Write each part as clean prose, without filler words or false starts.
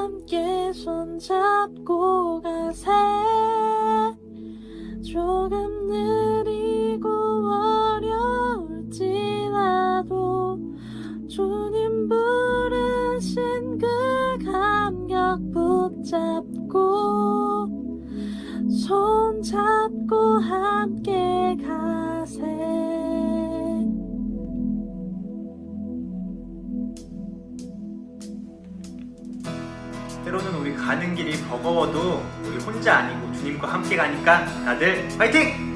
함께 손잡고 가세. 조금 느리고 어려울지라도 주님 부르신 그 감격 붙잡고 손잡고 함께 가세. 때로는 우리 가는 길이 버거워도 우리 혼자 아니고 주님과 함께 가니까 다들 파이팅!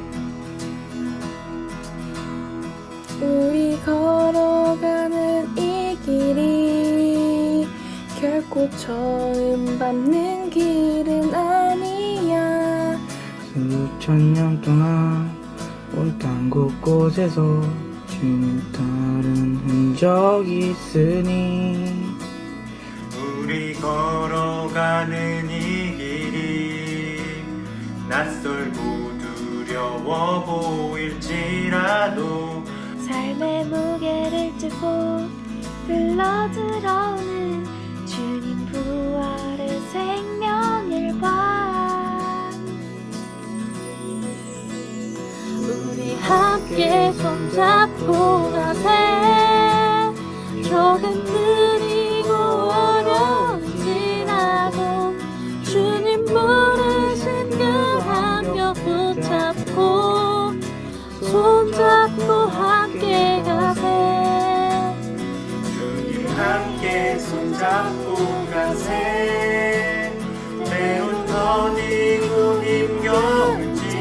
우리 걸어가는 이 길이 결코 처음 밟는 길은 아니야. 수천 년 동안 온 땅 곳곳에서 주님 따른 흔적이 있으니 우리 걸어가는 이 길이 낯설고 두려워 보일지라도 삶의 무게를 찢고 흘러들어오는 주님 부활의 생명의 방. 우리 함께 손잡고 가세. 조금 느리고 어려울지라도 주님 부르신 그 감격 붙잡고 손잡고 함께 가세. 주님 함께 손잡고 가세. 때론 더디고 힘겨울지라도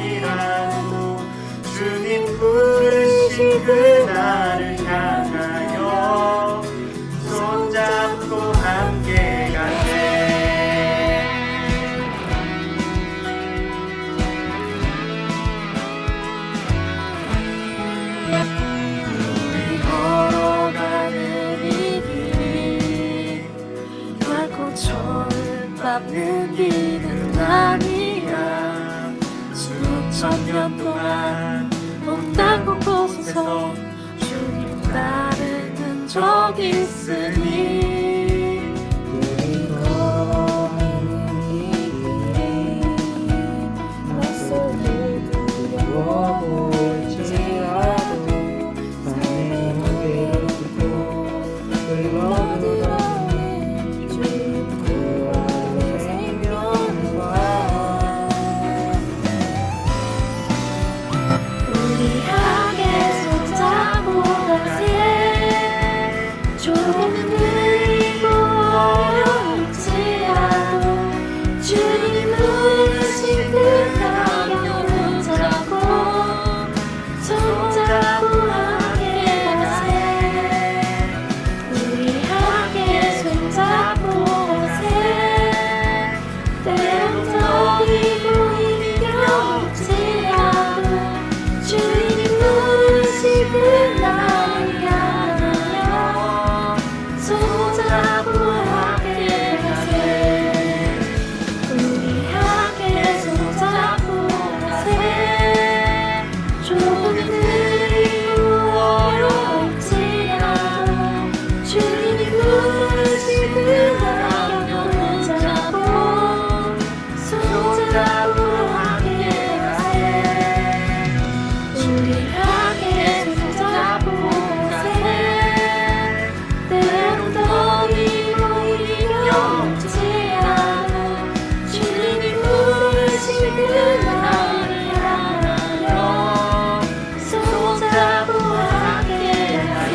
주님 부르신 그날을 향하여 손잡고 함께 가세. 우리 걸어가는 이 길이 결코 처음 밟는 길은 아니야. 수천 년 동안 온 땅 곳곳에서 주님 따른 흔적이 있으니 우리 걸어가는 이 길이 낯설고 두려워 보일지라도 삶의 무게를 싣고 흘러들어오는 주님 부활의 생명과 우리 함께 손잡고 가세. 조금 느리고 어려울지라도 주님 부르신 그 감격 붙잡고 손잡고 함께 가세. 우리 함께 손잡고 가세. 때론 더디고 힘겨울지라도 주님 부르신 그날을 향하여 손잡고 함께 가세. 우리 함께 손잡고 가세. 조금 느리고 어려울지라도 주님 부르신 그날을 붙잡고 손잡고 함께 가세. 우리 함께 손잡고 가세. 때론 더디고 힘겨울지라도 주님 부르신 그날을 향하여 손잡고 함께 가세.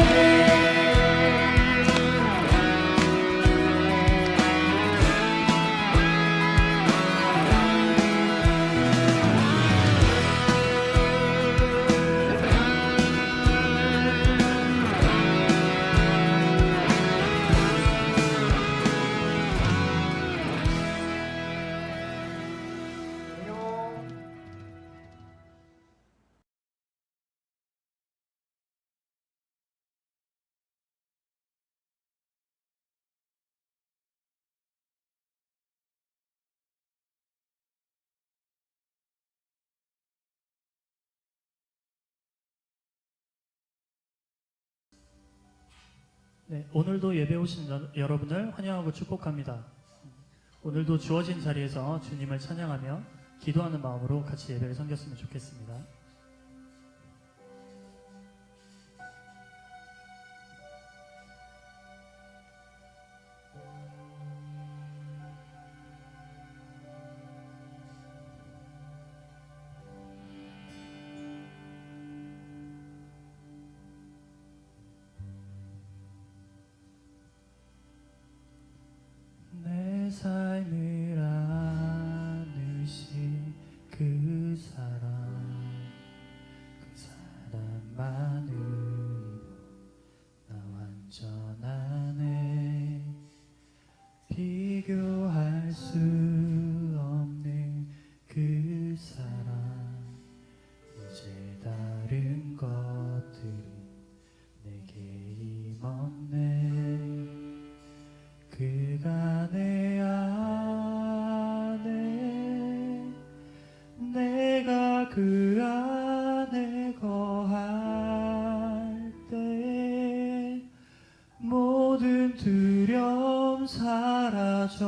네, 오늘도 예배 오신 여러분을 환영하고 축복합니다. 오늘도 주어진 자리에서 주님을 찬양하며 기도하는 마음으로 같이 예배를 섬겼으면 좋겠습니다. 내 삶을 안으신 그 사랑만으로 나 완전하네. 비교할 수 없는 그 사랑, 이제 다른 것들은 내게 힘없네. 그가 내 안에, 내가 그 안에 거할 때 모든 두려움 사라져.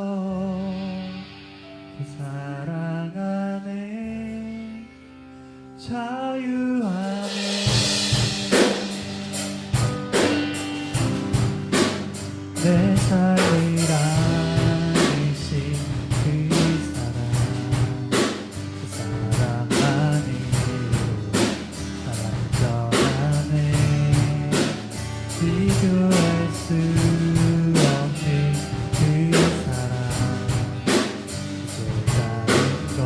그 사랑 안에 자유 안에 내 삶을 안으신 그 사랑만으로 나 완전하네. 비교할 수 없는 그 사랑, 이제 다른 것들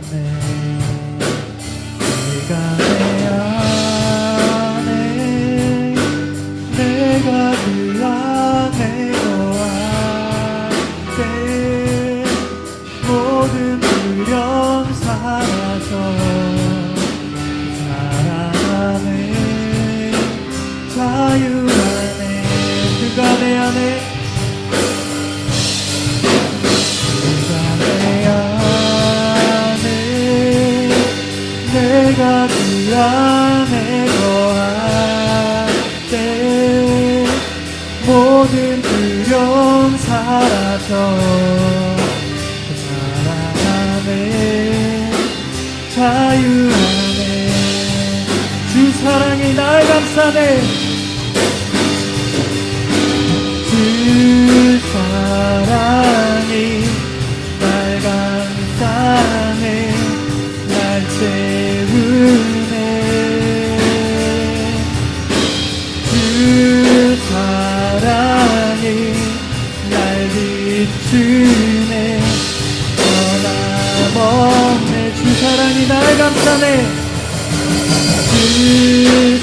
내게 힘없네. 그가 내 안에, 내가 그 안에 거할 때 모든 두려움 사라져. 사랑 안에 자유 안에 그가 내 안에, 그가 내 안에, 내가 그 안에 거할 때 모든 두려움 사라져. 그 사랑 안에 자유 안에 주 사랑이 날 감싸네. 주 사랑이 날 감싸네. 날 채우네. 주 사랑이 날 비추네. 변함없네. 주 사랑이 날 감싸네. 주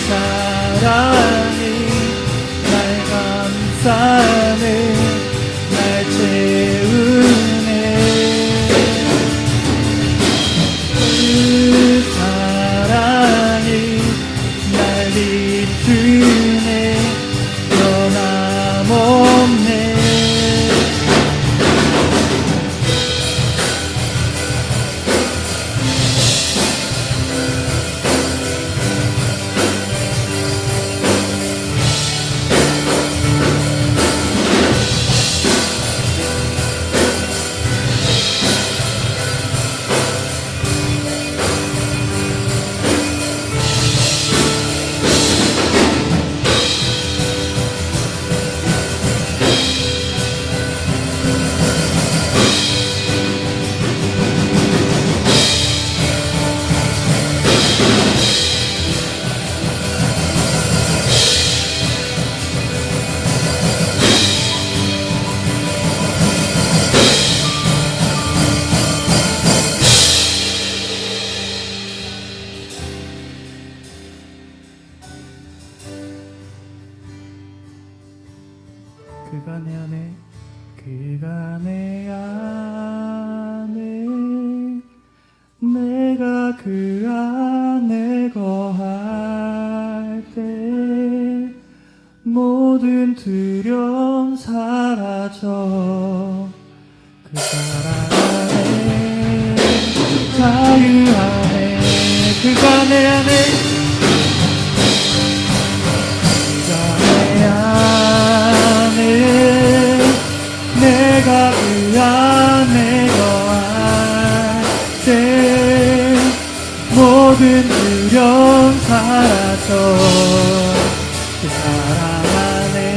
사랑이 날 감싸네. 날 채우네. 그 사랑이 날 비추네. 변함없네. 그가 내 안에, 그가 내 안에, 내가 그 안에 거할 때 모든 두려움 사라져. 그 사랑 안에 자유 안에 그가 내 안에 그가 내 안에 모든 두려움 사라져 그 사랑 안에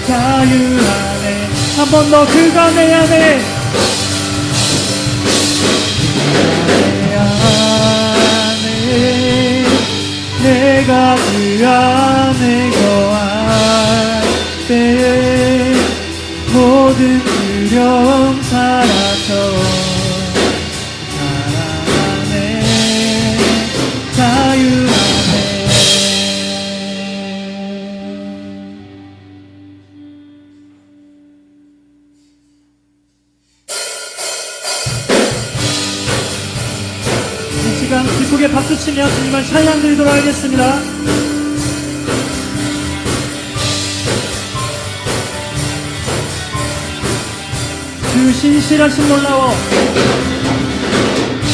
자유 안에 한 번 더 그가 내 안에 내가 그 안에 거할 때 모든 두려움 사라져 사랑 안에 자유 안에 이 시간 기쁘게 박수치며 주님을 찬양 드리도록 하겠습니다. 그 신실하심 놀라워 그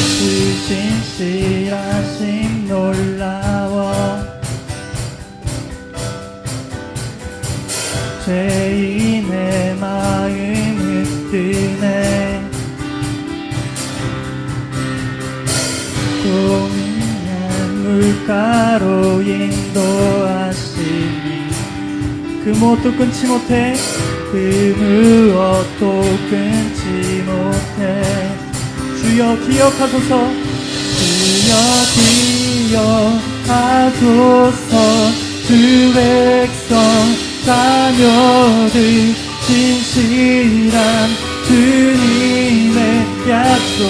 신실하심 놀라워 죄인의 마음을 흩뜨네 고민한 물가로 인도하시니 그 무엇도 끊지 못해 그 무엇도 끊지 못해 주여 기억하소서 주여 기억하소서 주 백성 자녀들 진실한 주님의 약속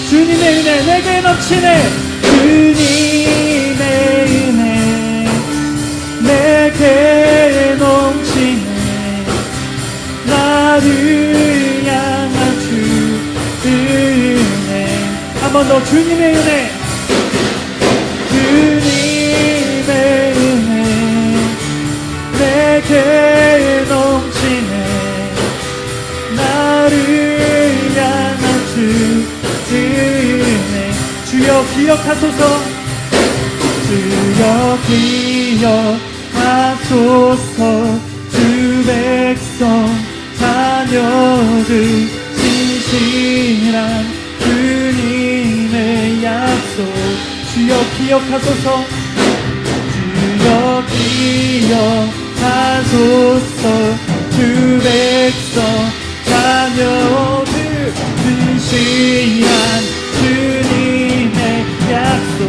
주님의 은혜 내게 넘치네 주님의 은혜 내게 넘치네 나를 향한 주 은혜 한 번 더 주님의 은혜 주님의 은혜 내게 넘치네 나를 향한 주 은혜 주여 기억하소서 주여 기억하소서 주 백성 자녀들 진실한 주님의 약속 주여 기억하소서 주여 기억하소서 주 백성 자녀들 진실한 주님의 약속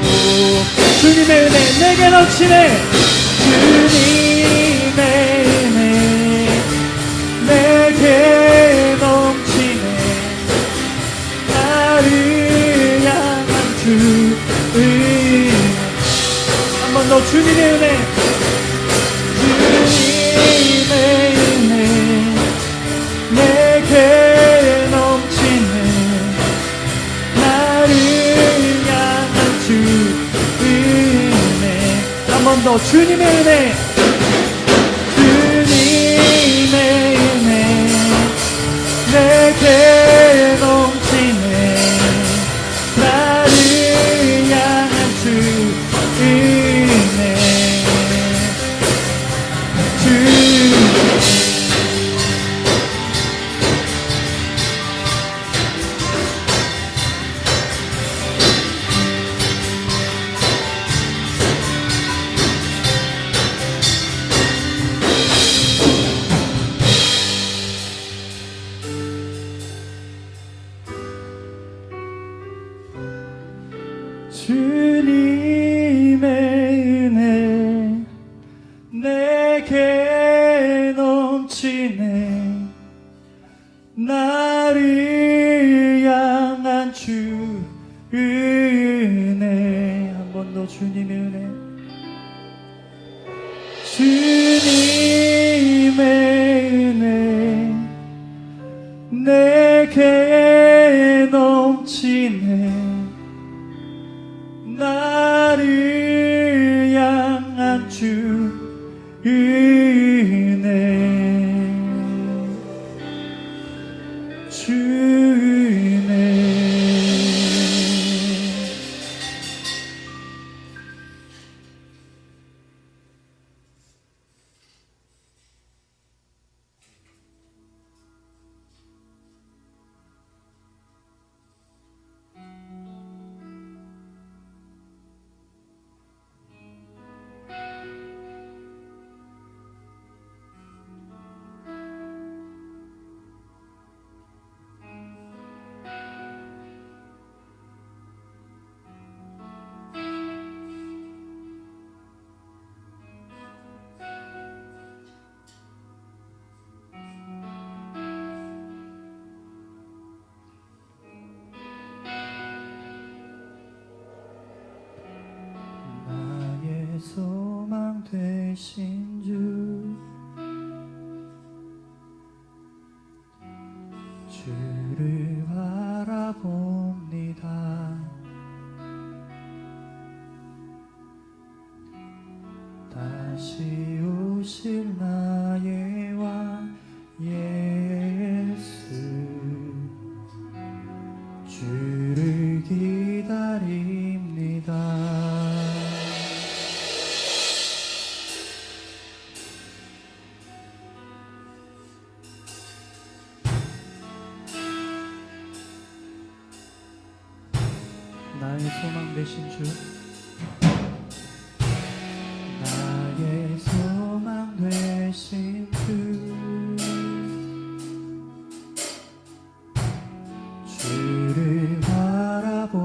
주님의 은혜 내게 넘치네 주님의 은혜 내게 넘치네 나를 향한 주 은혜 한 번 더 주님의 은혜 주님의 은혜 내게 넘치네 나를 향한 주 은혜 한 번 더 주님의 은혜 주님의 은혜 내게 넘치네 나를 향한 주 은혜 주님의 은혜 내게 넘치네 나를 향한 주 은혜 한 번 더 주님의 은혜 주님의 은혜 내게 넘치네 나를 향한 주 은혜 주 은혜 되신 주를 바라봅니다. 다시 오실 나의 왕 예수, 주를 기다립니다. 나의 소망 되신 주, 나의 소망 되신 주를 바라봅니다.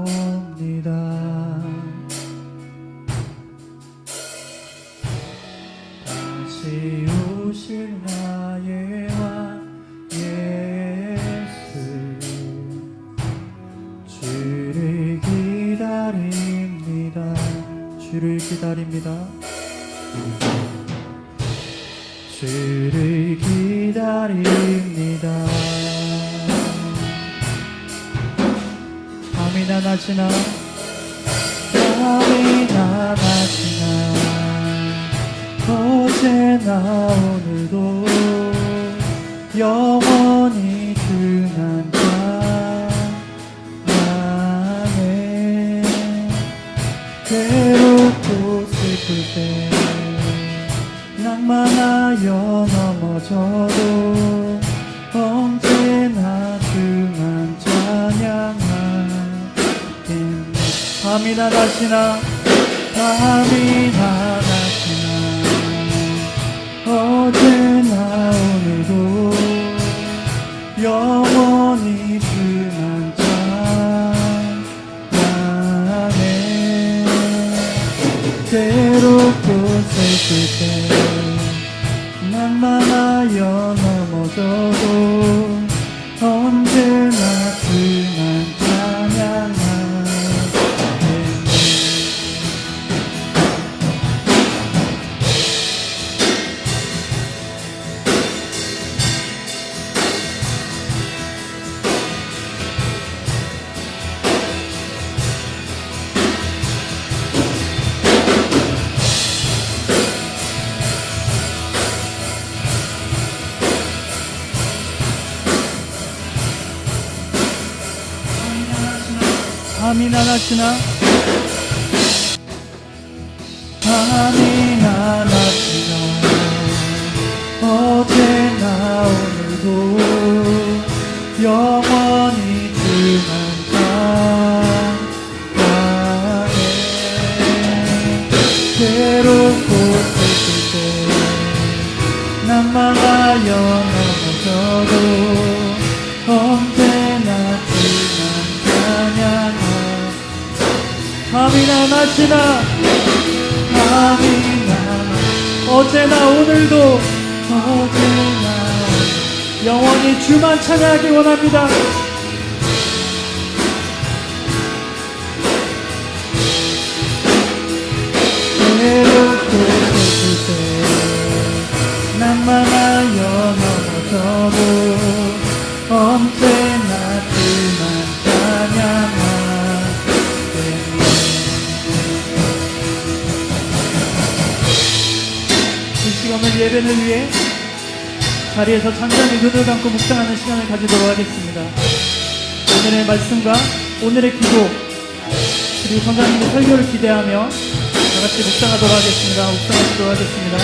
다시 오실 나의 왕 예수, 주를 기다립니다. 주를 기다립니다. 주를 기다립니다. 밤이나 낮이나 밤이나 낮이나 어제나 오늘도 영원히 주만 찬양하네. 괴롭고 슬플 때 낭만하여 넘어져도 언제나 주만 찬양하겠네. 밤이나 낮이나 밤이나 낮이나 어제나 오늘도 영원히 주만 찬양하네. 괴롭고 슬플 때 낭만하여 넘어져도 언제나 주만 찬양하네. 밤이나 낮이나 밤이나 낮이나 어제나 오늘도 영원히 주만 찬양하네. 괴롭고 슬플 때 낭만하여 넘어져도 언제나 주만 찬양하네. 밤이나 낮이나 밤이나 어제나 오늘도 어제나 영원히 주만 찬양하기 원합니다. 괴롭고 슬플 때 낭만하여 넘어져도 언제나 주만 찬양하네. 오늘 예배를 위해 자리에서 잠잠히 눈을 감고 묵상하는 시간을 가지도록 하겠습니다. 오늘의 말씀과 오늘의 기도 그리고 선생님의 설교를 기대하며 다같이 묵상하도록 하겠습니다. 묵상하도록 하겠습니다.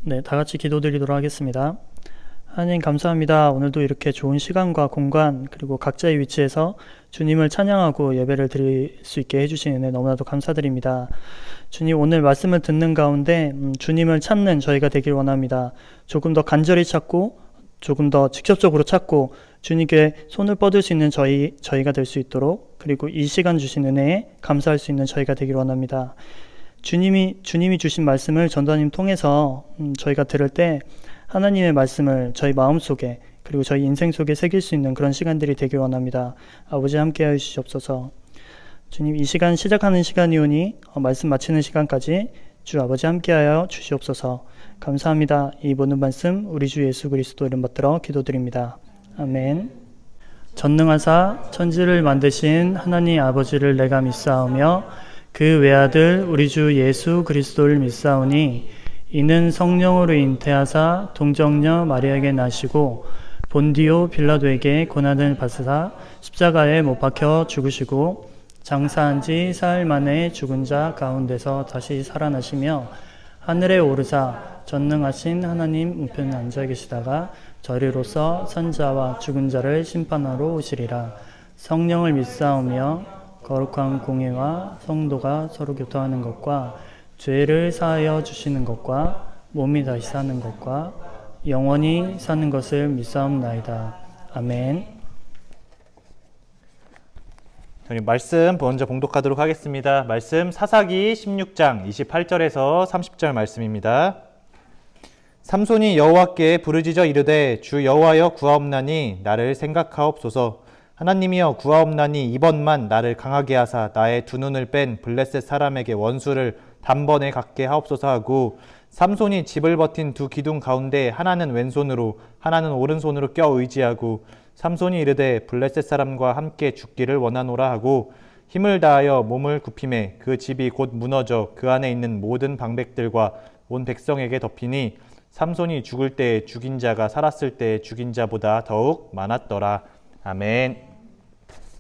네, 다 같이 기도드리도록 하겠습니다. 하나님 감사합니다. 오늘도 이렇게 좋은 시간과 공간 그리고 각자의 위치에서 주님을 찬양하고 예배를 드릴 수 있게 해주신 은혜 너무나도 감사드립니다. 주님, 오늘 말씀을 듣는 가운데 주님을 찾는 저희가 되길 원합니다. 조금 더 간절히 찾고 조금 더 직접적으로 찾고 주님께 손을 뻗을 수 있는 저희가 될 수 있도록, 그리고 이 시간 주신 은혜에 감사할 수 있는 저희가 되길 원합니다. 주님이 주신 말씀을 전도사님 통해서 저희가 들을 때 하나님의 말씀을 저희 마음속에 그리고 저희 인생 속에 새길 수 있는 그런 시간들이 되길 원합니다. 아버지 함께하여 주시옵소서. 주님, 이 시간 시작하는 시간이오니 말씀 마치는 시간까지 주 아버지 함께하여 주시옵소서. 감사합니다. 이 모든 말씀 우리 주 예수 그리스도 이름 받들어 기도드립니다. 아멘. 전능하사 천지를 만드신 하나님 아버지를 내가 믿사오며 그 외아들 우리 주 예수 그리스도를 믿사오니 이는 성령으로 잉태하사 동정녀 마리아에게 나시고 본디오 빌라도에게 고난을 받으사 십자가에 못 박혀 죽으시고 장사한 지 사흘 만에 죽은 자 가운데서 다시 살아나시며 하늘에 오르사 전능하신 하나님 우편에 앉아 계시다가 저리로서 산자와 죽은 자를 심판하러 오시리라. 성령을 믿사오며 거룩한 공예와 성도가 서로 교통하는 것과 죄를 사하여 주시는 것과 몸이 다시 사는 것과 영원히 사는 것을 믿사옵나이다. 아멘. 저희 말씀 먼저 봉독하도록 하겠습니다. 말씀 사사기 16장 28절에서 30절 말씀입니다. 삼손이 여호와께 부르짖어 이르되 주 여호와여 구하옵나니 나를 생각하옵소서. 하나님이여 구하옵나니 이번만 나를 강하게 하사 나의 두 눈을 뺀 블레셋 사람에게 원수를 단번에 갖게 하옵소서 하고, 삼손이 집을 버틴 두 기둥 가운데 하나는 왼손으로 하나는 오른손으로 껴 의지하고, 삼손이 이르되 블레셋 사람과 함께 죽기를 원하노라 하고 힘을 다하여 몸을 굽히매 그 집이 곧 무너져 그 안에 있는 모든 방백들과 온 백성에게 덮이니 삼손이 죽을 때 죽인 자가 살았을 때 죽인 자보다 더욱 많았더라. 아멘.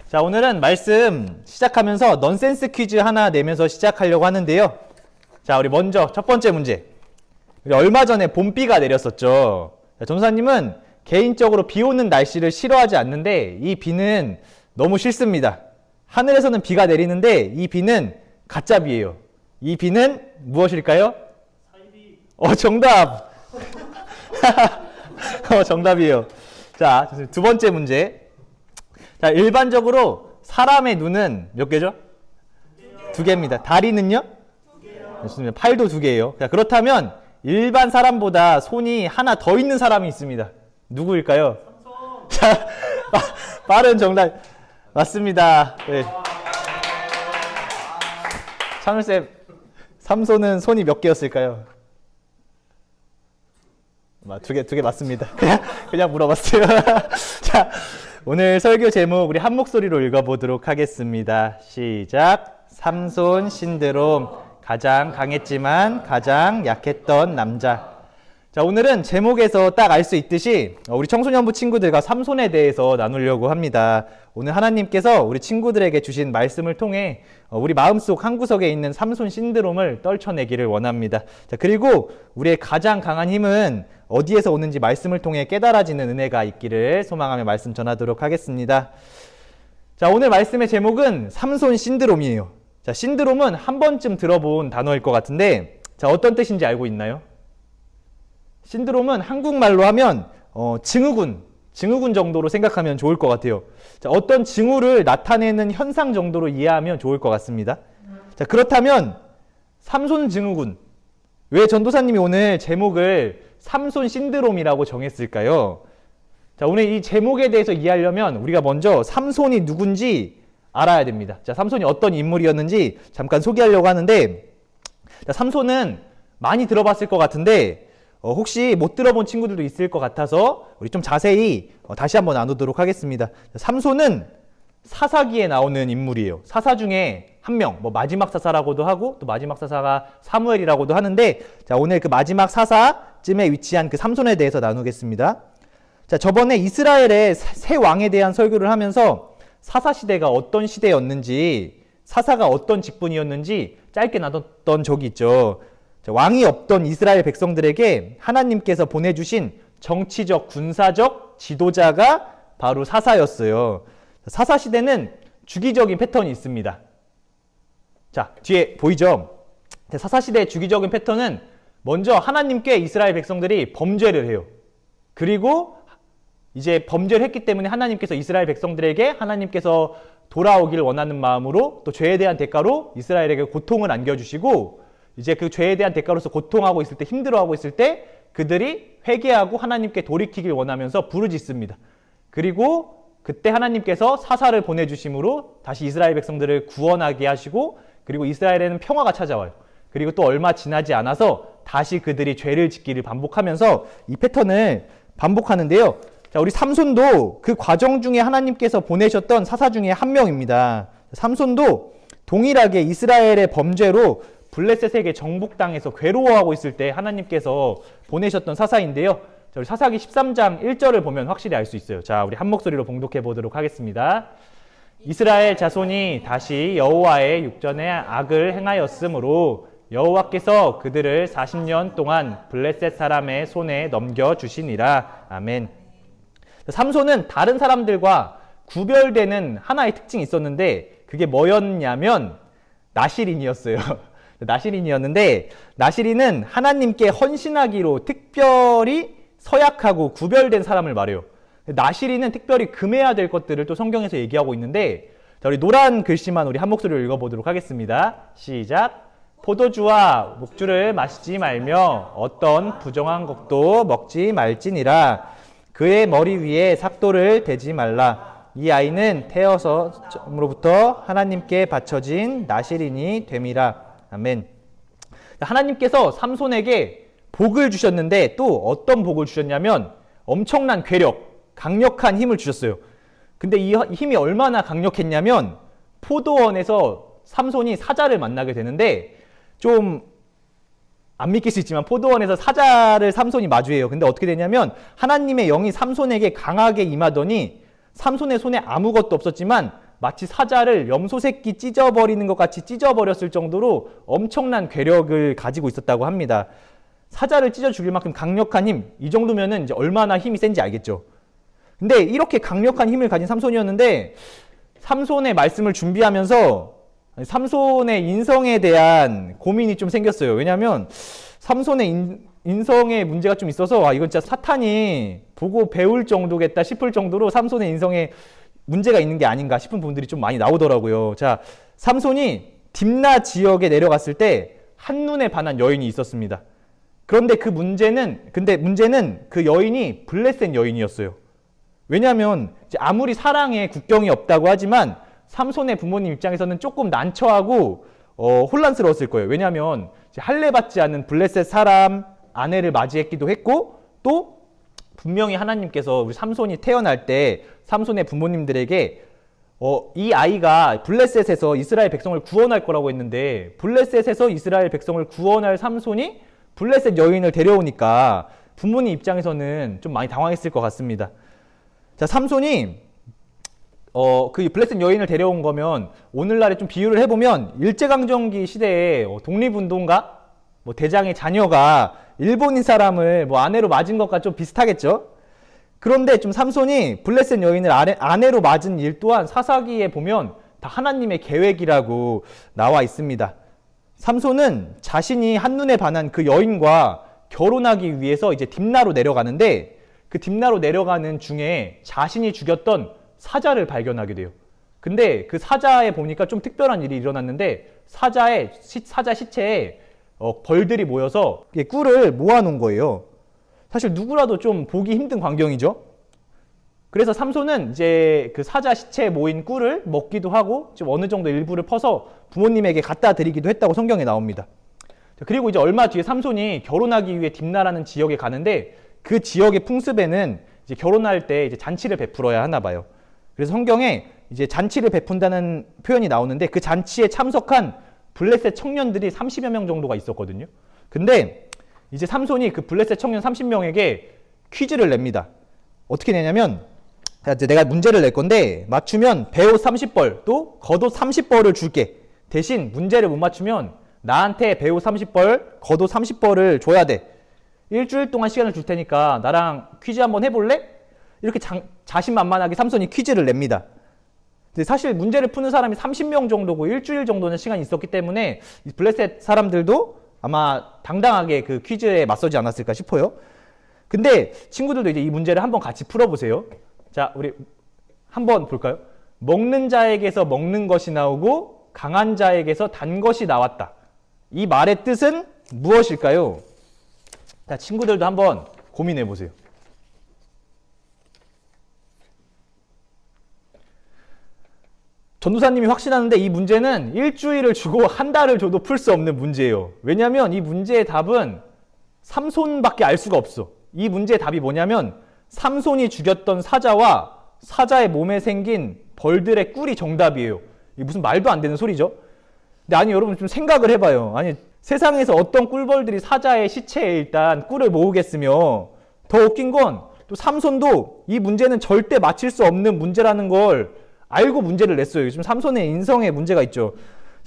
자, 오늘은 말씀 시작하면서 넌센스 퀴즈 하나 내면서 시작하려고 하는데요. 자, 우리 먼저 첫 번째 문제. 우리 얼마 전에 봄비가 내렸었죠. 전도사님은 개인적으로 비 오는 날씨를 싫어하지 않는데 이 비는 너무 싫습니다. 하늘에서는 비가 내리는데 이 비는 가짜 비예요. 이 비는 무엇일까요? 정답. 정답이에요. 자, 두 번째 문제. 자, 일반적으로 사람의 눈은 몇 개죠? 두 개입니다. 다리는요? 좋습니다. 팔도 두 개예요. 자, 그렇다면 일반 사람보다 손이 하나 더 있는 사람이 있습니다. 누구일까요? 자, 빠른 정답 맞습니다. 네. 찬울쌤, 삼손은 손이 몇 개였을까요? 두 개 맞습니다. 그냥 물어봤어요. 자, 오늘 설교 제목 우리 한 목소리로 읽어보도록 하겠습니다. 시작. 삼손 신드롬. 가장 강했지만 가장 약했던 남자. 자, 오늘은 제목에서 딱 알 수 있듯이 우리 청소년부 친구들과 삼손에 대해서 나누려고 합니다. 오늘 하나님께서 우리 친구들에게 주신 말씀을 통해 우리 마음속 한구석에 있는 삼손 신드롬을 떨쳐내기를 원합니다. 자, 그리고 우리의 가장 강한 힘은 어디에서 오는지 말씀을 통해 깨달아지는 은혜가 있기를 소망하며 말씀 전하도록 하겠습니다. 자, 오늘 말씀의 제목은 삼손 신드롬이에요. 자, 신드롬은 한 번쯤 들어본 단어일 것 같은데, 자, 어떤 뜻인지 알고 있나요? 신드롬은 한국말로 하면 증후군 정도로 생각하면 좋을 것 같아요. 자, 어떤 징후를 나타내는 현상 정도로 이해하면 좋을 것 같습니다. 자, 그렇다면 삼손 증후군, 왜 전도사님이 오늘 제목을 삼손 신드롬이라고 정했을까요? 자, 오늘 이 제목에 대해서 이해하려면 우리가 먼저 삼손이 누군지 알아야 됩니다. 자, 삼손이 어떤 인물이었는지 잠깐 소개하려고 하는데, 자, 삼손은 많이 들어봤을 것 같은데 혹시 못 들어본 친구들도 있을 것 같아서 우리 좀 자세히 다시 한번 나누도록 하겠습니다. 자, 삼손은 사사기에 나오는 인물이에요. 사사 중에 한 명, 마지막 사사라고도 하고 또 마지막 사사가 사무엘이라고도 하는데, 자, 오늘 그 마지막 사사쯤에 위치한 그 삼손에 대해서 나누겠습니다. 자, 저번에 이스라엘의 새 왕에 대한 설교를 하면서 사사 시대가 어떤 시대였는지, 사사가 어떤 직분이었는지 짧게 나눴던 적이 있죠. 자, 왕이 없던 이스라엘 백성들에게 하나님께서 보내주신 정치적, 군사적 지도자가 바로 사사였어요. 사사 시대는 주기적인 패턴이 있습니다. 자, 뒤에 보이죠? 사사 시대의 주기적인 패턴은 먼저 하나님께 이스라엘 백성들이 범죄를 해요. 그리고 이제 범죄를 했기 때문에 하나님께서 이스라엘 백성들에게 하나님께서 돌아오길 원하는 마음으로 또 죄에 대한 대가로 이스라엘에게 고통을 안겨주시고 이제 그 죄에 대한 대가로서 고통하고 있을 때, 힘들어하고 있을 때 그들이 회개하고 하나님께 돌이키길 원하면서 부르짖습니다. 그리고 그때 하나님께서 사사를 보내주심으로 다시 이스라엘 백성들을 구원하게 하시고 그리고 이스라엘에는 평화가 찾아와요. 그리고 또 얼마 지나지 않아서 다시 그들이 죄를 짓기를 반복하면서 이 패턴을 반복하는데요. 자, 우리 삼손도 그 과정 중에 하나님께서 보내셨던 사사 중에 한 명입니다. 삼손도 동일하게 이스라엘의 범죄로 블레셋에게 정복당해서 괴로워하고 있을 때 하나님께서 보내셨던 사사인데요. 자, 우리 사사기 13장 1절을 보면 확실히 알 수 있어요. 자, 우리 한 목소리로 봉독해 보도록 하겠습니다. 이스라엘 자손이 다시 여호와의 육전에 악을 행하였으므로 여호와께서 그들을 40년 동안 블레셋 사람의 손에 넘겨주시니라. 아멘. 삼손은 다른 사람들과 구별되는 하나의 특징이 있었는데 그게 뭐였냐면 나실인이었어요. 나실인이었는데 나실인은 하나님께 헌신하기로 특별히 서약하고 구별된 사람을 말해요. 나실인은 특별히 금해야 될 것들을 또 성경에서 얘기하고 있는데 자, 우리 노란 글씨만 우리 한 목소리로 읽어보도록 하겠습니다. 시작. 포도주와 목주를 마시지 말며 어떤 부정한 것도 먹지 말지니라. 그의 머리 위에 삭도를 대지 말라. 이 아이는 태어서부터 하나님께 바쳐진 나실인이 됨이라. 아멘. 하나님께서 삼손에게 복을 주셨는데 또 어떤 복을 주셨냐면 엄청난 괴력, 강력한 힘을 주셨어요. 근데 이 힘이 얼마나 강력했냐면 포도원에서 삼손이 사자를 만나게 되는데 좀 안 믿길 수 있지만 포도원에서 사자를 삼손이 마주해요. 근데 어떻게 되냐면 하나님의 영이 삼손에게 강하게 임하더니 삼손의 손에 아무것도 없었지만 마치 사자를 염소 새끼 찢어버리는 것 같이 찢어버렸을 정도로 엄청난 괴력을 가지고 있었다고 합니다. 사자를 찢어 죽일 만큼 강력한 힘, 이 정도면은 이제 얼마나 힘이 센지 알겠죠. 근데 이렇게 강력한 힘을 가진 삼손이었는데 삼손의 말씀을 준비하면서 삼손의 인성에 대한 고민이 좀 생겼어요. 왜냐하면 삼손의 인성에 문제가 좀 있어서 이건 진짜 사탄이 보고 배울 정도겠다 싶을 정도로 삼손의 인성에 문제가 있는 게 아닌가 싶은 부분들이 좀 많이 나오더라고요. 자, 삼손이 딥나 지역에 내려갔을 때 한눈에 반한 여인이 있었습니다. 그런데 문제는 그 여인이 블레셋 여인이었어요. 왜냐하면 아무리 사랑에 국경이 없다고 하지만 삼손의 부모님 입장에서는 조금 난처하고 혼란스러웠을 거예요. 왜냐하면 할례받지 않은 블레셋 사람 아내를 맞이했기도 했고 또 분명히 하나님께서 우리 삼손이 태어날 때 삼손의 부모님들에게 이 아이가 블레셋에서 이스라엘 백성을 구원할 거라고 했는데 블레셋에서 이스라엘 백성을 구원할 삼손이 블레셋 여인을 데려오니까 부모님 입장에서는 좀 많이 당황했을 것 같습니다. 자, 삼손이 그 블레셋 여인을 데려온 거면 오늘날에 좀 비유를 해보면 일제강점기 시대에 독립운동가 대장의 자녀가 일본인 사람을 아내로 맞은 것과 좀 비슷하겠죠. 그런데 좀 삼손이 블레셋 여인을 아내로 맞은 일 또한 사사기에 보면 다 하나님의 계획이라고 나와 있습니다. 삼손은 자신이 한눈에 반한 그 여인과 결혼하기 위해서 이제 딥나로 내려가는데 그 딥나로 내려가는 중에 자신이 죽였던 사자를 발견하게 돼요. 근데 그 사자에 보니까 좀 특별한 일이 일어났는데 사자 시체에 벌들이 모여서 꿀을 모아놓은 거예요. 사실 누구라도 좀 보기 힘든 광경이죠. 그래서 삼손은 이제 그 사자 시체에 모인 꿀을 먹기도 하고 좀 어느 정도 일부를 퍼서 부모님에게 갖다 드리기도 했다고 성경에 나옵니다. 그리고 이제 얼마 뒤에 삼손이 결혼하기 위해 딥나라는 지역에 가는데 그 지역의 풍습에는 이제 결혼할 때 이제 잔치를 베풀어야 하나 봐요. 그래서 성경에 이제 잔치를 베푼다는 표현이 나오는데 그 잔치에 참석한 블레셋 청년들이 30여 명 정도가 있었거든요. 근데 이제 삼손이 그 블레셋 청년 30명에게 퀴즈를 냅니다. 어떻게 내냐면 내가 문제를 낼 건데 맞추면 배옷 30벌 또 겉옷 30벌을 줄게. 대신 문제를 못 맞추면 나한테 배우 30벌, 겉옷 30벌을 줘야 돼. 일주일 동안 시간을 줄 테니까 나랑 퀴즈 한번 해볼래? 이렇게 자신만만하게 삼손이 퀴즈를 냅니다. 근데 사실 문제를 푸는 사람이 30명 정도고 일주일 정도는 시간이 있었기 때문에 이 블레셋 사람들도 아마 당당하게 그 퀴즈에 맞서지 않았을까 싶어요. 근데 친구들도 이제 이 문제를 한번 같이 풀어보세요. 자, 우리 한번 볼까요? 먹는 자에게서 먹는 것이 나오고 강한 자에게서 단 것이 나왔다. 이 말의 뜻은 무엇일까요? 자, 친구들도 한번 고민해 보세요. 전도사님이 확신하는데 이 문제는 일주일을 주고 한 달을 줘도 풀 수 없는 문제예요. 왜냐하면 이 문제의 답은 삼손밖에 알 수가 없어. 이 문제의 답이 뭐냐면 삼손이 죽였던 사자와 사자의 몸에 생긴 벌들의 꿀이 정답이에요. 이게 무슨 말도 안 되는 소리죠? 근데 아니 여러분 좀 생각을 해봐요. 아니 세상에서 어떤 꿀벌들이 사자의 시체에 일단 꿀을 모으겠으며 더 웃긴 건 또 삼손도 이 문제는 절대 맞힐 수 없는 문제라는 걸 알고 문제를 냈어요. 지금 삼손의 인성에 문제가 있죠.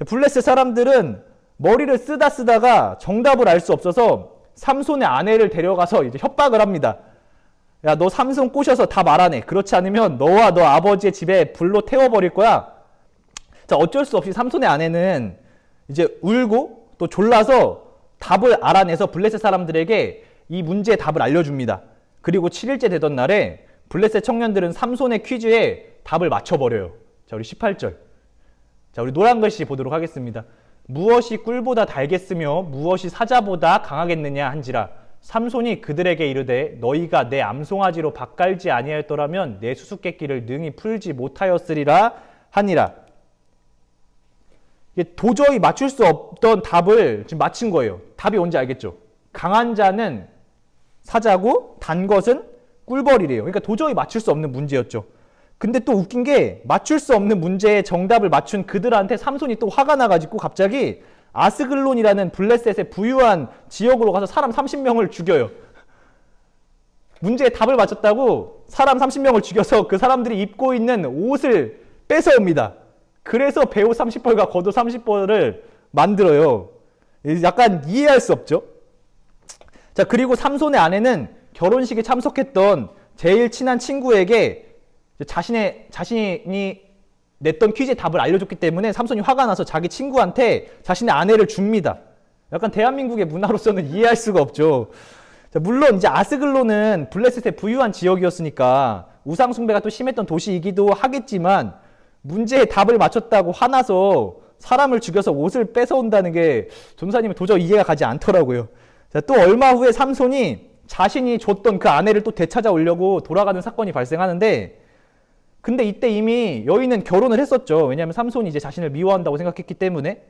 블레셋 사람들은 머리를 쓰다가 정답을 알 수 없어서 삼손의 아내를 데려가서 이제 협박을 합니다. 야, 너 삼손 꼬셔서 답 알아내. 그렇지 않으면 너와 너 아버지의 집에 불로 태워버릴 거야. 자, 어쩔 수 없이 삼손의 아내는 이제 울고 또 졸라서 답을 알아내서 블레셋 사람들에게 이 문제의 답을 알려줍니다. 그리고 7일째 되던 날에 블레셋 청년들은 삼손의 퀴즈에 답을 맞춰버려요. 자, 우리 18절. 자, 우리 노란 글씨 보도록 하겠습니다. 무엇이 꿀보다 달겠으며 무엇이 사자보다 강하겠느냐 한지라. 삼손이 그들에게 이르되 너희가 내 암송아지로 밭갈지 아니하였더라면 내 수수께끼를 능히 풀지 못하였으리라 하니라. 이게 도저히 맞출 수 없던 답을 지금 맞힌 거예요. 답이 뭔지 알겠죠? 강한 자는 사자고 단 것은 꿀벌이래요. 그러니까 도저히 맞출 수 없는 문제였죠. 근데 또 웃긴 게 맞출 수 없는 문제의 정답을 맞춘 그들한테 삼손이 또 화가 나가지고 갑자기 아스글론이라는 블레셋의 부유한 지역으로 가서 사람 30명을 죽여요. 문제의 답을 맞췄다고 사람 30명을 죽여서 그 사람들이 입고 있는 옷을 뺏어옵니다. 그래서 배우 30벌과 겉옷 30벌을 만들어요. 약간 이해할 수 없죠? 자, 그리고 삼손의 아내는 결혼식에 참석했던 제일 친한 친구에게 자신이 냈던 퀴즈의 답을 알려줬기 때문에 삼손이 화가 나서 자기 친구한테 자신의 아내를 줍니다. 약간 대한민국의 문화로서는 이해할 수가 없죠. 자, 물론 이제 아스글론은 블레셋의 부유한 지역이었으니까 우상 숭배가 또 심했던 도시이기도 하겠지만 문제의 답을 맞췄다고 화나서 사람을 죽여서 옷을 뺏어온다는 게 전도사님은 도저히 이해가 가지 않더라고요. 자, 또 얼마 후에 삼손이 자신이 줬던 그 아내를 또 되찾아오려고 돌아가는 사건이 발생하는데, 근데 이때 이미 여인은 결혼을 했었죠. 왜냐하면 삼손이 이제 자신을 미워한다고 생각했기 때문에.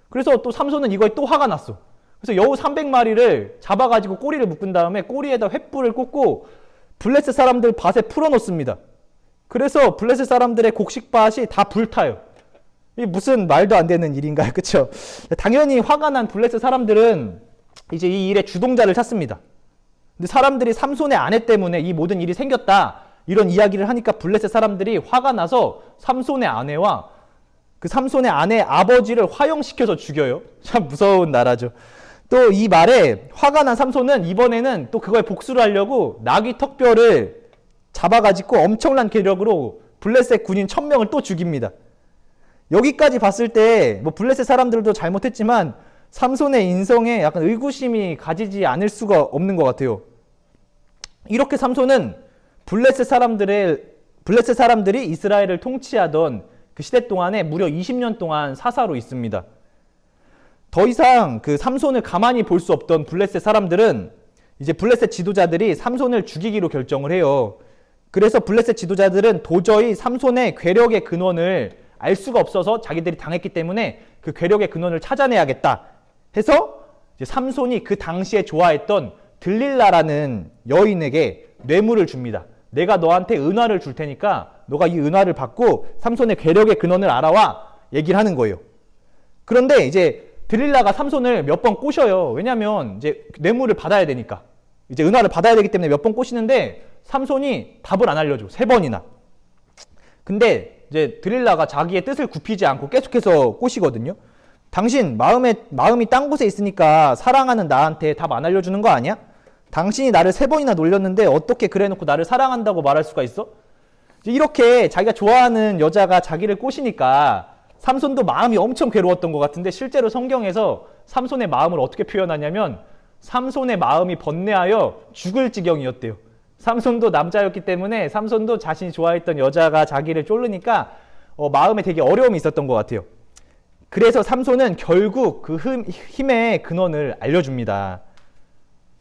그래서 또 삼손은 이거에 또 화가 났어. 그래서 여우 300마리를 잡아가지고 꼬리를 묶은 다음에 꼬리에다 횃불을 꽂고 블레셋 사람들 밭에 풀어놓습니다. 그래서 블레셋 사람들의 곡식밭이 다 불타요. 이게 무슨 말도 안 되는 일인가요? 그쵸? 당연히 화가 난 블레셋 사람들은 이제 이 일의 주동자를 찾습니다. 근데 사람들이 삼손의 아내 때문에 이 모든 일이 생겼다, 이런 이야기를 하니까 블레셋 사람들이 화가 나서 삼손의 아내와 그 삼손의 아내 아버지를 화형시켜서 죽여요. 참 무서운 나라죠. 또 이 말에 화가 난 삼손은 이번에는 또 그거에 복수를 하려고 나귀 턱뼈를 잡아가지고 엄청난 괴력으로 블레셋 군인 1000명을 또 죽입니다. 여기까지 봤을 때 뭐 블레셋 사람들도 잘못했지만 삼손의 인성에 약간 의구심이 가지지 않을 수가 없는 것 같아요. 이렇게 삼손은 블레셋 사람들이 이스라엘을 통치하던 그 시대 동안에 무려 20년 동안 사사로 있습니다. 더 이상 그 삼손을 가만히 볼 수 없던 블레셋 사람들은 이제 블레셋 지도자들이 삼손을 죽이기로 결정을 해요. 그래서 블레셋 지도자들은 도저히 삼손의 괴력의 근원을 알 수가 없어서 자기들이 당했기 때문에 그 괴력의 근원을 찾아내야겠다 해서 이제 삼손이 그 당시에 좋아했던 들릴라라는 여인에게 뇌물을 줍니다. 내가 너한테 은화를 줄 테니까 너가 이 은화를 받고 삼손의 괴력의 근원을 알아와 얘기를 하는 거예요. 그런데 이제 들릴라가 삼손을 몇 번 꼬셔요. 왜냐면 이제 뇌물을 받아야 되니까. 이제 은화를 받아야 되기 때문에 몇 번 꼬시는데 삼손이 답을 안 알려줘. 3번이나. 근데 이제 들릴라가 자기의 뜻을 굽히지 않고 계속해서 꼬시거든요. 당신 마음이 딴 곳에 있으니까 사랑하는 나한테 답 안 알려주는 거 아니야? 당신이 나를 3번이나 놀렸는데 어떻게 그래놓고 나를 사랑한다고 말할 수가 있어? 이렇게 자기가 좋아하는 여자가 자기를 꼬시니까 삼손도 마음이 엄청 괴로웠던 것 같은데, 실제로 성경에서 삼손의 마음을 어떻게 표현하냐면 삼손의 마음이 번뇌하여 죽을 지경이었대요. 삼손도 남자였기 때문에 삼손도 자신이 좋아했던 여자가 자기를 쫄르니까 마음에 되게 어려움이 있었던 것 같아요. 그래서 삼손은 결국 그 힘의 근원을 알려줍니다.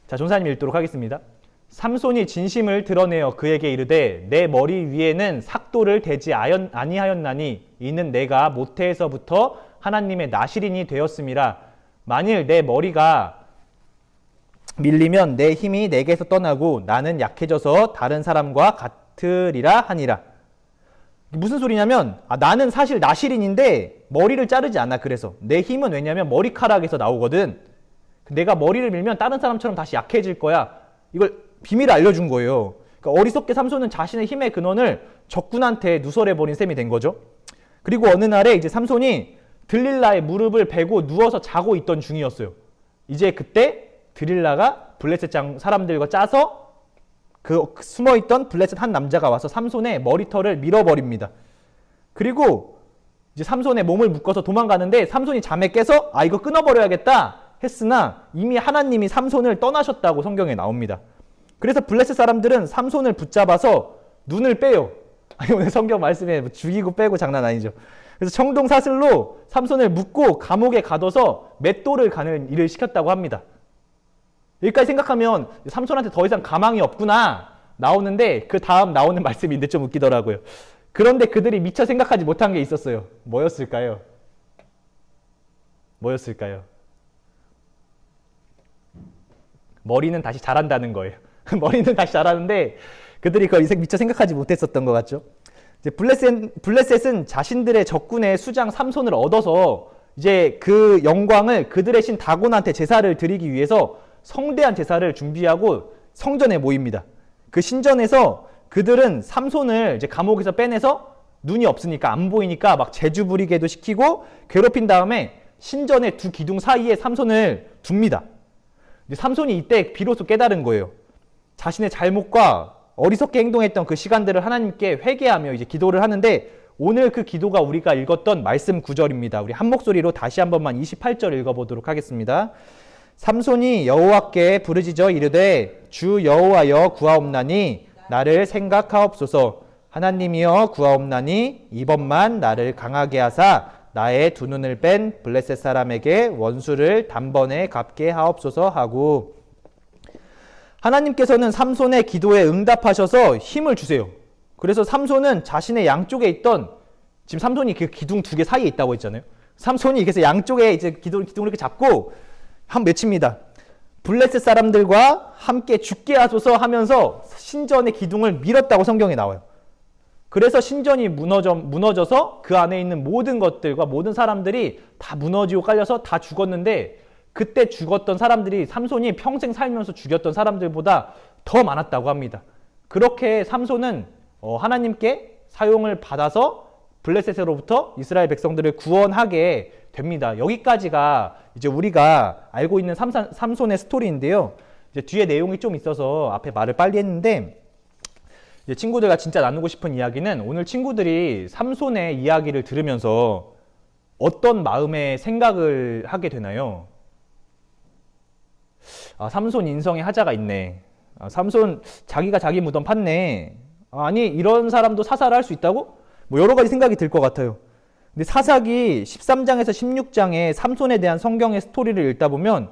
자, 전사님 읽도록 하겠습니다. 삼손이 진심을 드러내어 그에게 이르되 내 머리 위에는 삭도를 대지 아니하였나니 이는 내가 모태에서부터 하나님의 나실인이 되었음이라. 만일 내 머리가 밀리면 내 힘이 내게서 떠나고 나는 약해져서 다른 사람과 같으리라 하니라. 무슨 소리냐면 나는 사실 나실인인데 머리를 자르지 않아. 그래서 내 힘은 왜냐면 머리카락에서 나오거든. 내가 머리를 밀면 다른 사람처럼 다시 약해질 거야. 이걸 비밀을 알려준 거예요. 그러니까 어리석게 삼손은 자신의 힘의 근원을 적군한테 누설해버린 셈이 된 거죠. 그리고 어느 날에 이제 삼손이 들릴라의 무릎을 베고 누워서 자고 있던 중이었어요. 이제 그때 들릴라가 블레셋 사람들과 짜서 그 숨어있던 블레셋 한 남자가 와서 삼손의 머리털을 밀어버립니다. 그리고 이제 삼손의 몸을 묶어서 도망가는데 삼손이 잠에 깨서 이거 끊어버려야겠다 했으나 이미 하나님이 삼손을 떠나셨다고 성경에 나옵니다. 그래서 블레셋 사람들은 삼손을 붙잡아서 눈을 빼요. 오늘 성경 말씀에 죽이고 빼고 장난 아니죠. 그래서 청동 사슬로 삼손을 묶고 감옥에 가둬서 맷돌을 가는 일을 시켰다고 합니다. 여기까지 생각하면 삼손한테 더 이상 가망이 없구나 나오는데, 그 다음 나오는 말씀인데 좀 웃기더라고요. 그런데 그들이 미처 생각하지 못한 게 있었어요. 뭐였을까요? 머리는 다시 자란다는 거예요. 머리는 다시 자라는데 그들이 그걸 미처 생각하지 못했었던 것 같죠. 이제 블레셋은 자신들의 적군의 수장 삼손을 얻어서 이제 그 영광을 그들의 신 다곤한테 제사를 드리기 위해서 성대한 제사를 준비하고 성전에 모입니다. 그 신전에서 그들은 삼손을 이제 감옥에서 빼내서 눈이 없으니까 안 보이니까 막 재주 부리게도 시키고 괴롭힌 다음에 신전의 두 기둥 사이에 삼손을 둡니다. 삼손이 이때 비로소 깨달은 거예요. 자신의 잘못과 어리석게 행동했던 그 시간들을 하나님께 회개하며 이제 기도를 하는데, 오늘 그 기도가 우리가 읽었던 말씀 구절입니다. 우리 한 목소리로 다시 한 번만 28절 읽어보도록 하겠습니다. 삼손이 여호와께 부르짖어 이르되 주 여호와여 구하옵나니 나를 생각하옵소서. 하나님이여 구하옵나니 이번만 나를 강하게 하사 나의 두 눈을 뺀 블레셋 사람에게 원수를 단번에 갚게 하옵소서 하고, 하나님께서는 삼손의 기도에 응답하셔서 힘을 주세요. 그래서 삼손은 자신의 양쪽에 있던, 지금 삼손이 그 기둥 두 개 사이에 있다고 했잖아요. 삼손이 그래서 양쪽에 이제 기둥을 이렇게 잡고 한 외칩니다. 블레셋 사람들과 함께 죽게 하소서 하면서 신전의 기둥을 밀었다고 성경에 나와요. 그래서 신전이 무너져서 그 안에 있는 모든 것들과 모든 사람들이 다 무너지고 깔려서 다 죽었는데, 그때 죽었던 사람들이 삼손이 평생 살면서 죽였던 사람들보다 더 많았다고 합니다. 그렇게 삼손은 하나님께 사용을 받아서 블레셋으로부터 이스라엘 백성들을 구원하게 됩니다. 여기까지가 이제 우리가 알고 있는 삼손의 스토리인데요. 이제 뒤에 내용이 좀 있어서 앞에 말을 빨리 했는데, 이제 친구들과 진짜 나누고 싶은 이야기는, 오늘 친구들이 삼손의 이야기를 들으면서 어떤 마음의 생각을 하게 되나요? 삼손 인성에 하자가 있네. 삼손 자기가 자기 무덤 팠네. 아니 이런 사람도 사살할 수 있다고? 뭐 여러 가지 생각이 들 것 같아요. 근데 사사기 13장에서 16장에 삼손에 대한 성경의 스토리를 읽다 보면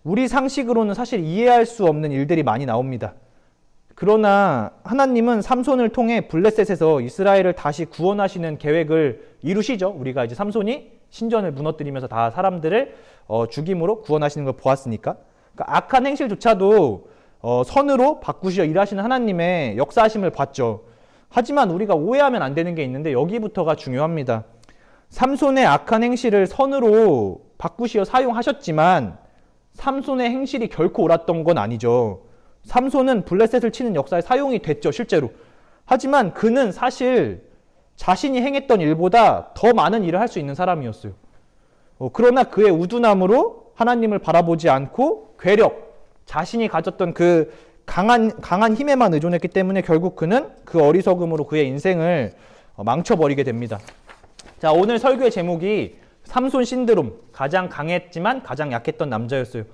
우리 상식으로는 사실 이해할 수 없는 일들이 많이 나옵니다. 그러나 하나님은 삼손을 통해 블레셋에서 이스라엘을 다시 구원하시는 계획을 이루시죠. 우리가 이제 삼손이 신전을 무너뜨리면서 다 사람들을 죽임으로 구원하시는 걸 보았으니까. 그러니까 악한 행실조차도 선으로 바꾸시어 일하시는 하나님의 역사하심을 봤죠. 하지만 우리가 오해하면 안 되는 게 있는데 여기부터가 중요합니다. 삼손의 악한 행실을 선으로 바꾸시어 사용하셨지만 삼손의 행실이 결코 옳았던 건 아니죠. 삼손은 블레셋을 치는 역사에 사용이 됐죠, 실제로. 하지만 그는 사실 자신이 행했던 일보다 더 많은 일을 할 수 있는 사람이었어요. 그러나 그의 우둔함으로 하나님을 바라보지 않고 괴력, 자신이 가졌던 그 강한 힘에만 의존했기 때문에 결국 그는 그 어리석음으로 그의 인생을 망쳐버리게 됩니다. 자, 오늘 설교의 제목이 삼손 신드롬, 가장 강했지만 가장 약했던 남자였어요.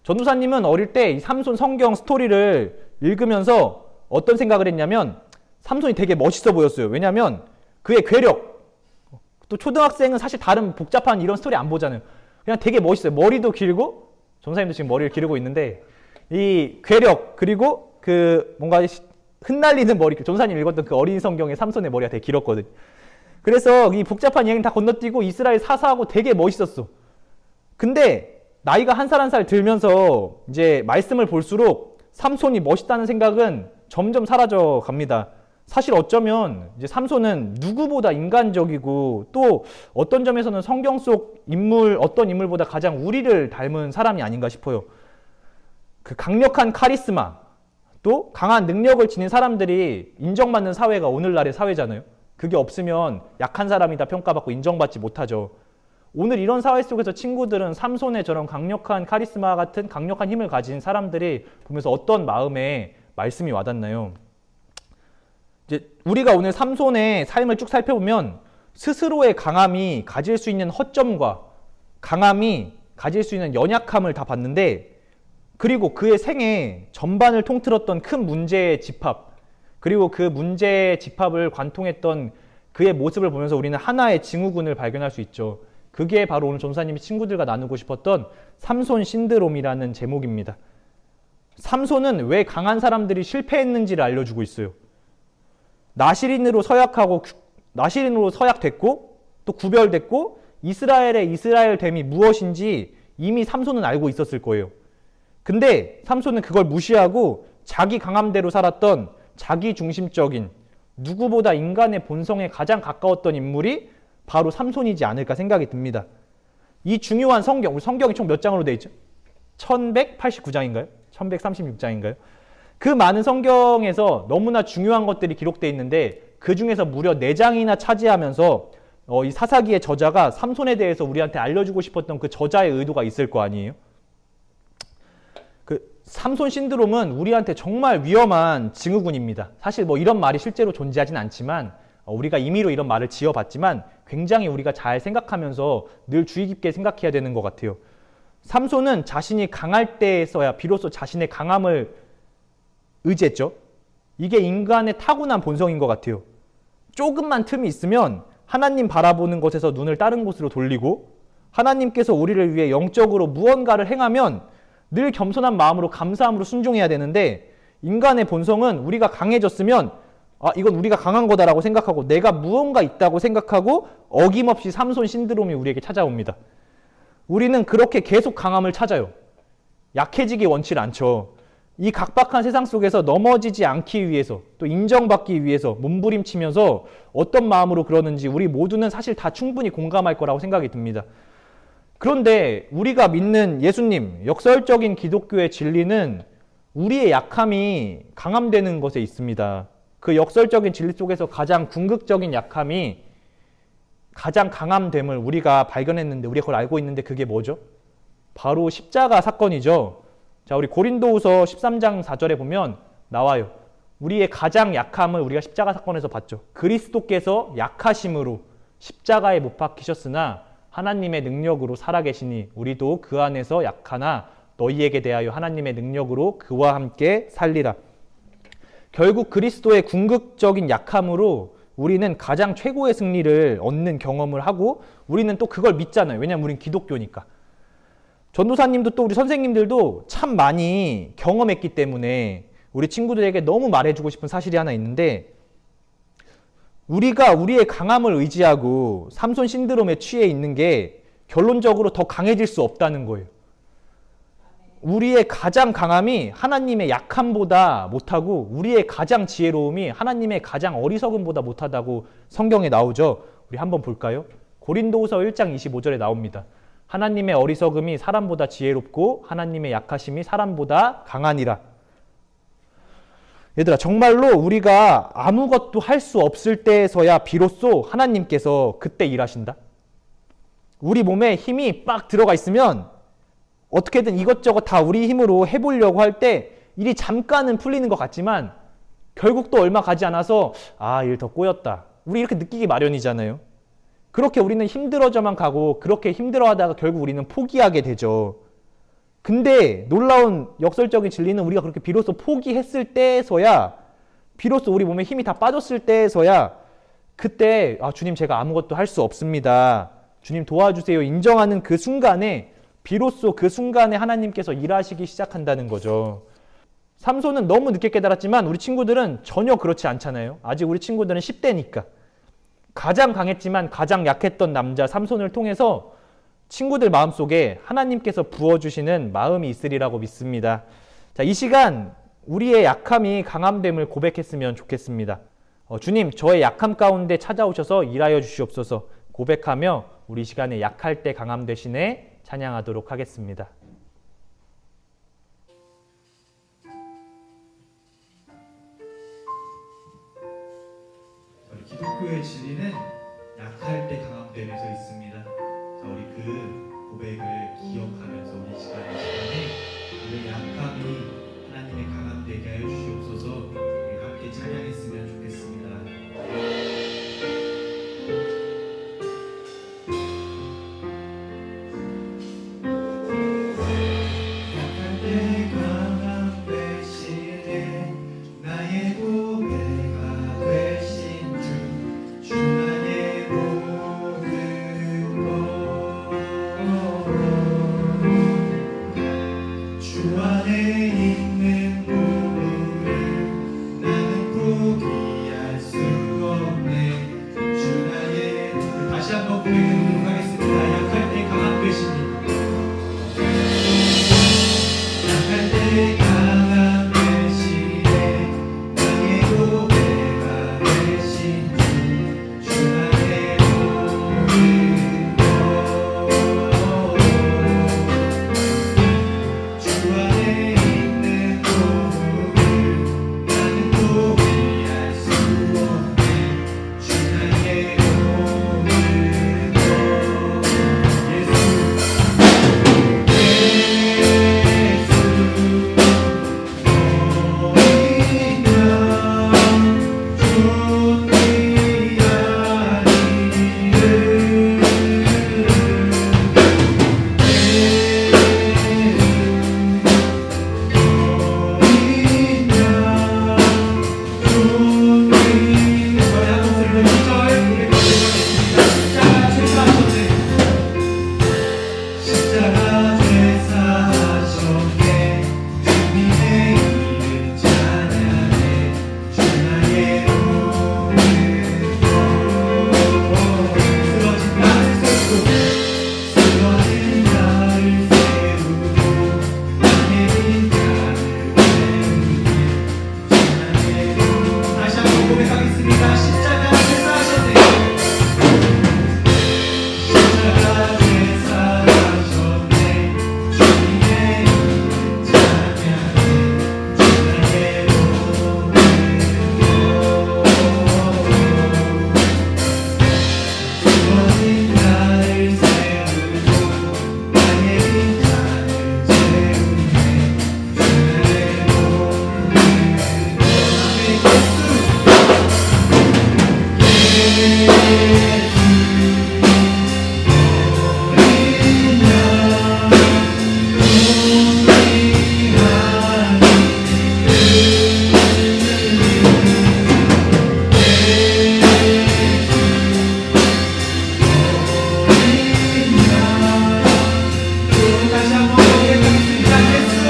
전도사님은 어릴 때 이 삼손 성경 스토리를 읽으면서 어떤 생각을 했냐면 삼손이 되게 멋있어 보였어요. 왜냐하면 그의 괴력, 또 초등학생은 사실 다른 복잡한 이런 스토리 안 보잖아요. 그냥 되게 멋있어요. 머리도 길고, 전도사님도 지금 머리를 기르고 있는데 이 괴력, 그리고 그 뭔가 흩날리는 머리, 전도사님 읽었던 그 어린 성경의 삼손의 머리가 되게 길었거든요. 그래서 이 복잡한 이야기는 다 건너뛰고 이스라엘 사사하고 되게 멋있었어. 근데 나이가 한 살 한 살 들면서 이제 말씀을 볼수록 삼손이 멋있다는 생각은 점점 사라져 갑니다. 사실 어쩌면 이제 삼손은 누구보다 인간적이고 또 어떤 점에서는 성경 속 인물, 어떤 인물보다 가장 우리를 닮은 사람이 아닌가 싶어요. 그 강력한 카리스마, 또 강한 능력을 지닌 사람들이 인정받는 사회가 오늘날의 사회잖아요. 그게 없으면 약한 사람이다 평가받고 인정받지 못하죠. 오늘 이런 사회 속에서 친구들은 삼손의 저런 강력한 카리스마 같은 강력한 힘을 가진 사람들이 보면서 어떤 마음에 말씀이 와닿나요? 이제 우리가 오늘 삼손의 삶을 쭉 살펴보면 스스로의 강함이 가질 수 있는 허점과 강함이 가질 수 있는 연약함을 다 봤는데, 그리고 그의 생애 전반을 통틀었던 큰 문제의 집합, 그리고 그 문제의 집합을 관통했던 그의 모습을 보면서 우리는 하나의 증후군을 발견할 수 있죠. 그게 바로 오늘 전도사님이 친구들과 나누고 싶었던 삼손 신드롬이라는 제목입니다. 삼손은 왜 강한 사람들이 실패했는지를 알려주고 있어요. 나시린으로 서약됐고 또 구별됐고 이스라엘의 이스라엘됨이 무엇인지 이미 삼손은 알고 있었을 거예요. 근데 삼손은 그걸 무시하고 자기 강함대로 살았던 자기 중심적인, 누구보다 인간의 본성에 가장 가까웠던 인물이 바로 삼손이지 않을까 생각이 듭니다. 이 중요한 성경, 우리 성경이 총 몇 장으로 되어 있죠? 1189장인가요? 1136장인가요? 그 많은 성경에서 너무나 중요한 것들이 기록되어 있는데 그 중에서 무려 4장이나 차지하면서 이 사사기의 저자가 삼손에 대해서 우리한테 알려주고 싶었던 그 저자의 의도가 있을 거 아니에요? 그 삼손 신드롬은 우리한테 정말 위험한 증후군입니다. 사실 뭐 이런 말이 실제로 존재하진 않지만 우리가 임의로 이런 말을 지어봤지만 굉장히 우리가 잘 생각하면서 늘 주의 깊게 생각해야 되는 것 같아요. 삼손은 자신이 강할 때에서야 비로소 자신의 강함을 의지했죠. 이게 인간의 타고난 본성인 것 같아요. 조금만 틈이 있으면 하나님 바라보는 것에서 눈을 다른 곳으로 돌리고 하나님께서 우리를 위해 영적으로 무언가를 행하면 늘 겸손한 마음으로 감사함으로 순종해야 되는데, 인간의 본성은 우리가 강해졌으면 이건 우리가 강한 거다라고 생각하고 내가 무언가 있다고 생각하고 어김없이 삼손 신드롬이 우리에게 찾아옵니다. 우리는 그렇게 계속 강함을 찾아요. 약해지기 원치 않죠. 이 각박한 세상 속에서 넘어지지 않기 위해서, 또 인정받기 위해서 몸부림치면서 어떤 마음으로 그러는지 우리 모두는 사실 다 충분히 공감할 거라고 생각이 듭니다. 그런데 우리가 믿는 예수님, 역설적인 기독교의 진리는 우리의 약함이 강함되는 것에 있습니다. 그 역설적인 진리 속에서 가장 궁극적인 약함이 가장 강함됨을 우리가 발견했는데, 우리가 그걸 알고 있는데 그게 뭐죠? 바로 십자가 사건이죠. 자, 우리 고린도후서 13장 4절에 보면 나와요. 우리의 가장 약함을 우리가 십자가 사건에서 봤죠. 그리스도께서 약하심으로 십자가에 못 박히셨으나 하나님의 능력으로 살아계시니 우리도 그 안에서 약하나 너희에게 대하여 하나님의 능력으로 그와 함께 살리라. 결국 그리스도의 궁극적인 약함으로 우리는 가장 최고의 승리를 얻는 경험을 하고 우리는 또 그걸 믿잖아요. 왜냐하면 우린 기독교니까. 전도사님도 또 우리 선생님들도 참 많이 경험했기 때문에 우리 친구들에게 너무 말해주고 싶은 사실이 하나 있는데, 우리가 우리의 강함을 의지하고 삼손 신드롬에 취해 있는 게 결론적으로 더 강해질 수 없다는 거예요. 우리의 가장 강함이 하나님의 약함보다 못하고 우리의 가장 지혜로움이 하나님의 가장 어리석음보다 못하다고 성경에 나오죠. 우리 한번 볼까요? 고린도후서 1장 25절에 나옵니다. 하나님의 어리석음이 사람보다 지혜롭고 하나님의 약하심이 사람보다 강하니라. 얘들아, 정말로 우리가 아무것도 할 수 없을 때에서야 비로소 하나님께서 그때 일하신다. 우리 몸에 힘이 빡 들어가 있으면 어떻게든 이것저것 다 우리 힘으로 해보려고 할 때 일이 잠깐은 풀리는 것 같지만 결국 또 얼마 가지 않아서 일 더 꼬였다. 우리 이렇게 느끼기 마련이잖아요. 그렇게 우리는 힘들어져만 가고 그렇게 힘들어하다가 결국 우리는 포기하게 되죠. 근데 놀라운 역설적인 진리는 우리가 그렇게 비로소 포기했을 때에서야, 비로소 우리 몸에 힘이 다 빠졌을 때에서야 그때 주님 제가 아무것도 할 수 없습니다. 주님 도와주세요. 인정하는 그 순간에 비로소 그 순간에 하나님께서 일하시기 시작한다는 거죠. 삼손은 너무 늦게 깨달았지만 우리 친구들은 전혀 그렇지 않잖아요. 아직 우리 친구들은 10대니까. 가장 강했지만 가장 약했던 남자 삼손을 통해서 친구들 마음속에 하나님께서 부어주시는 마음이 있으리라고 믿습니다. 자, 이 시간 우리의 약함이 강함됨을 고백했으면 좋겠습니다. 주님, 저의 약함 가운데 찾아오셔서 일하여 주시옵소서 고백하며 우리 시간에 약할 때 강함 대신에 찬양하도록 하겠습니다. 우리 기독교의 진리는 약할 때 강함됨에서 있습니다. 자, 우리 그 고백을 기억하면서 우리 시간에 우리의 약함이 하나님의 강함되게 하여 주시옵소서. 우리 함께 찬양했으면 좋겠습니다. 약할 때 강함 대신에 나의 보배가 되신 주 나의 모든 것 주 안에 있는 보물을 나는 포기할 수 없네. 주 나의 다시 한번 고백해보도록 하겠습니다. 약할 때 강함 되시니 약할 때 강함 대신에 나의 보배가 되신 주 나의 모든 것 주 안에 있는 보물을 나는 포기할 수 없네. 주 나의 모든 것 십자가 제사하셨네. 주님의 이름 찬양해. 주 나의 모든 것 쓰러진 나를 세우고 쓰러진 나를 세우고 나의 빈장을 메우네. 주 나의 모든 다시 한번 고백하겠습니다. 십자가 제사하셨네. 십자가 제사하셨네. 주님의 이름 찬양해. 주 나의 모든 것 쓰러진 나를 세우고 나의 빈장을 채우네. 주 나의 모든 다시 한번 고백하겠습니다. 예수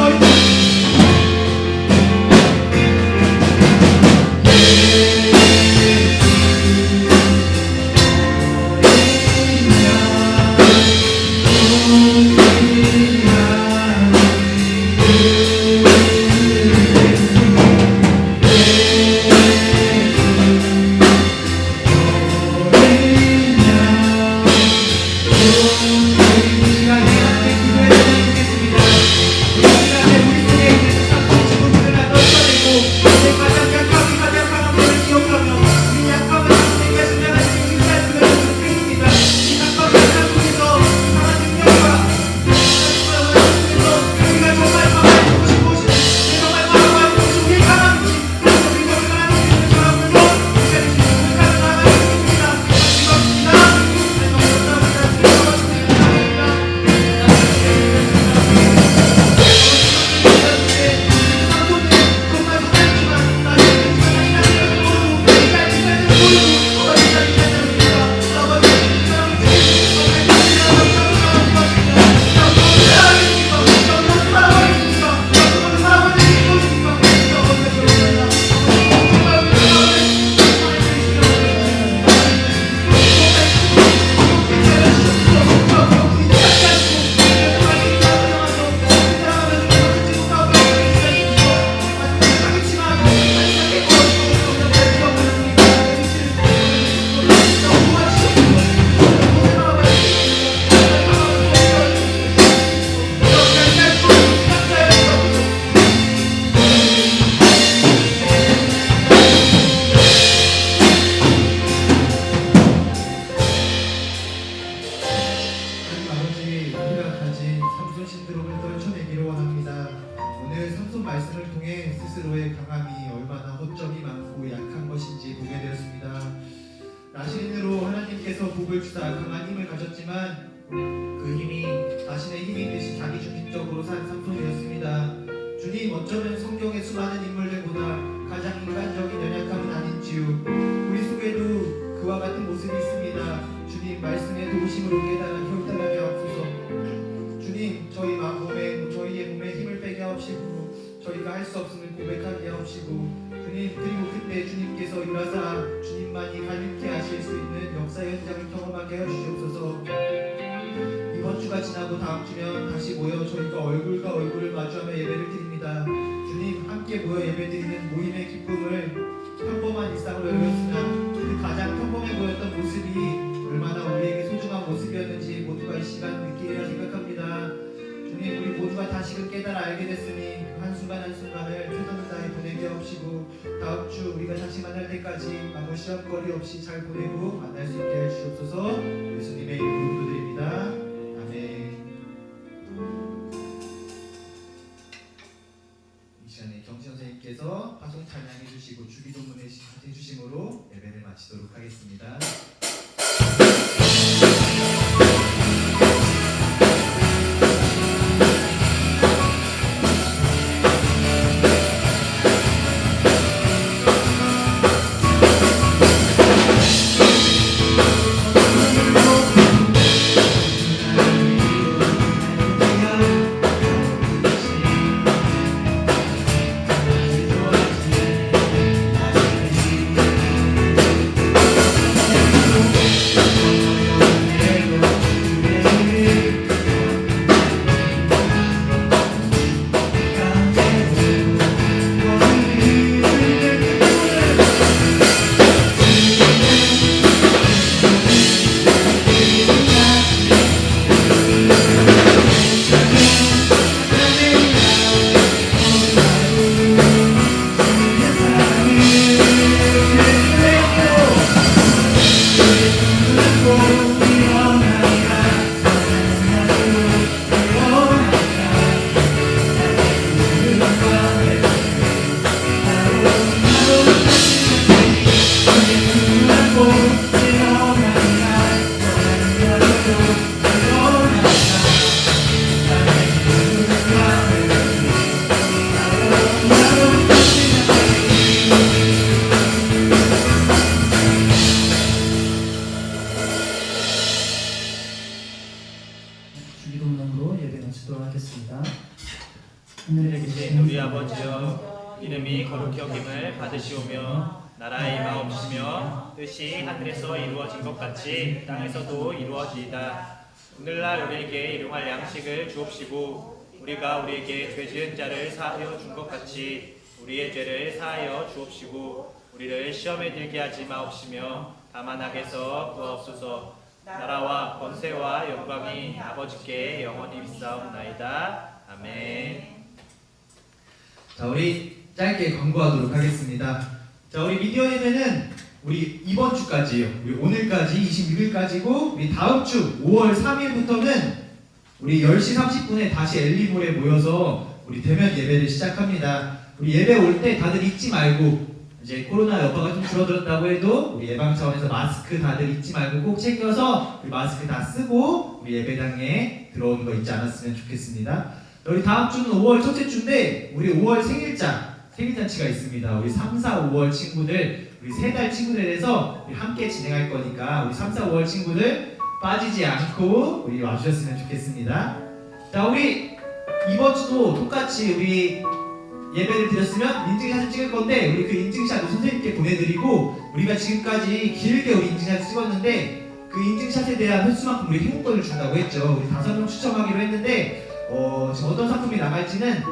어린 기억하며 우리 약함을 함께 하신 하나님 인사하시면 좋겠습니다. 이 약함을 성경 말씀을 통해 스스로의 강함이 얼마나 허점이 많고 약한 것인지 보게 되었습니다. 나신으로 하나님께서 복을 주사 강한 힘을 가졌지만 그 힘이 자신의 힘이 되신 자기 중심적으로 산 삼손이었습니다. 주님, 어쩌면 성경의 수많은 인물들보다 가장 인간적인 연약함은 아닌지요. 우리 속에도 그와 같은 모습이 있습니다. 주님, 말씀의 도우심으로 깨달아 결단하게 하옵소서. 주님, 저희의 몸에 힘을 빼게 하옵시고 저희가 할 수 없음을 고백하게 하옵시고 주님, 그리고 그때 주님께서 일하사 주님만이 가능케 하실 수 있는 역사 현장을 경험하게 해주시옵소서. 이번 주가 지나고 다음 주면 다시 모여 저희가 얼굴과 얼굴을 마주하며 예배를 드립니다. 주님, 함께 모여 예배드리는 모임의 기쁨을 평범한 일상으로 여겼으나 그 가장 평범해 보였던 모습이 얼마나 우리에게 소중한 모습이었는지 모두가 이 시간 느끼리라 생각합니다. 주님, 우리 모두가 다시금 깨달아 알게 됐으니 그 한순간 한순간을 최선을 다해 보내게 하옵시고 다음 주 우리가 다시 만날 때까지 아무 시험거리 없이 잘 보내고 만날 수 있게 해주시옵소서. 예수님의 이름으로 기도드립니다. 아멘. 이 시간에 경신 선생님께서 파송 찬양해 주시고 주기도문 해주심으로 예배를 마치도록 하겠습니다. 주기도문으로 예배 마치도록 하겠습니다. 하늘에 계신 우리 아버지여, 이름이 거룩히 여김을 받으시오며 나라의 임하옵시며 뜻이 하늘에서 이루어진 것 같이 땅에서도 이루어지이다. 오늘날 우리에게 일용할 양식을 주옵시고 우리가 우리에게 죄 지은 자를 사하여 준 것 같이 우리의 죄를 사하여 주옵시고 우리를 시험에 들게 하지 마옵시며 다만 악에서 구하옵소서. 나라와 권세와 영광이 아버지께 영원히 있사옵나이다. 아멘. 자, 우리 짧게 광고하도록 하겠습니다. 자, 우리 미디어 예배는 우리 이번 주까지요. 우리 오늘까지 26일까지고 우리 다음 주 5월 3일부터는 우리 10시 30분에 다시 엘리몰에 모여서 우리 대면 예배를 시작합니다. 우리 예배 올 때 다들 잊지 말고, 이제 코로나 여파가 좀 줄어들었다고 해도 우리 예방 차원에서 마스크 다들 잊지 말고 꼭 챙겨서 우리 마스크 다 쓰고 우리 예배당에 들어오는 거 잊지 않았으면 좋겠습니다. 우리 다음 주는 5월 첫째 주인데 우리 5월 생일잔치가 있습니다. 우리 3, 4, 5월 친구들, 우리 3달 친구들에 대해서 우리 함께 진행할 거니까 우리 3, 4, 5월 친구들 빠지지 않고 우리 와주셨으면 좋겠습니다. 자, 우리 이번 주도 똑같이 우리 예배를 드렸으면 인증샷을 찍을 건데 우리 그 인증샷을 선생님께 보내드리고 우리가 지금까지 길게 우리 인증샷을 찍었는데 그 인증샷에 대한 횟수만큼 우리 행복권을 준다고 했죠. 우리 5명 추첨하기로 했는데 지금 어떤 상품이 나갈지는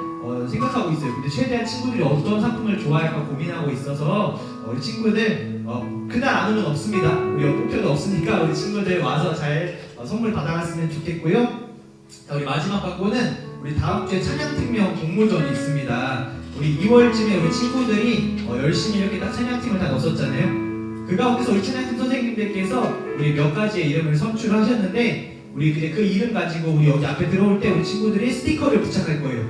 생각하고 있어요. 근데 최대한 친구들이 어떤 상품을 좋아할까 고민하고 있어서 우리 친구들 그날 안 오면 없습니다. 우리 목표도 없으니까 우리 친구들 와서 잘 선물 받아갔으면 좋겠고요. 자, 우리 마지막 광고는 우리 다음 주에 찬양팀명 공모전이 있습니다. 우리 2월쯤에 우리 친구들이 열심히 이렇게 딱 찬양팀을 다 넣었잖아요. 그 가운데서 우리 찬양팀 선생님들께서 우리 몇 가지의 이름을 선출하셨는데 우리 그 이름 가지고 우리 여기 앞에 들어올 때 우리 친구들이 스티커를 부착할 거예요.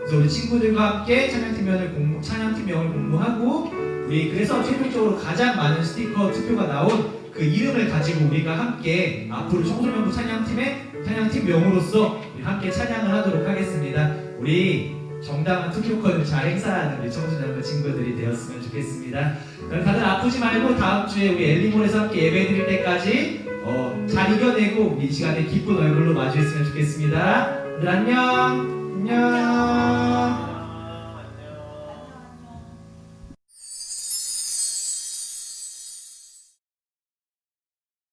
그래서 우리 친구들과 함께 찬양팀명을 공부하고 우리 그래서 최종적으로 가장 많은 스티커 투표가 나온 그 이름을 가지고 우리가 함께 앞으로 청소년부 찬양팀명으로서 함께 찬양을 하도록 하겠습니다. 우리 정당한 투표권을 잘 행사하는 우리 청소년부 친구들이 되었으면 좋겠습니다. 그럼 다들 아프지 말고 다음 주에 우리 엘리몰에서 함께 예배 드릴 때까지 잘 이겨내고 우리 이 시간에 기쁜 얼굴로 마주했으면 좋겠습니다. 다들 안녕. 안녕.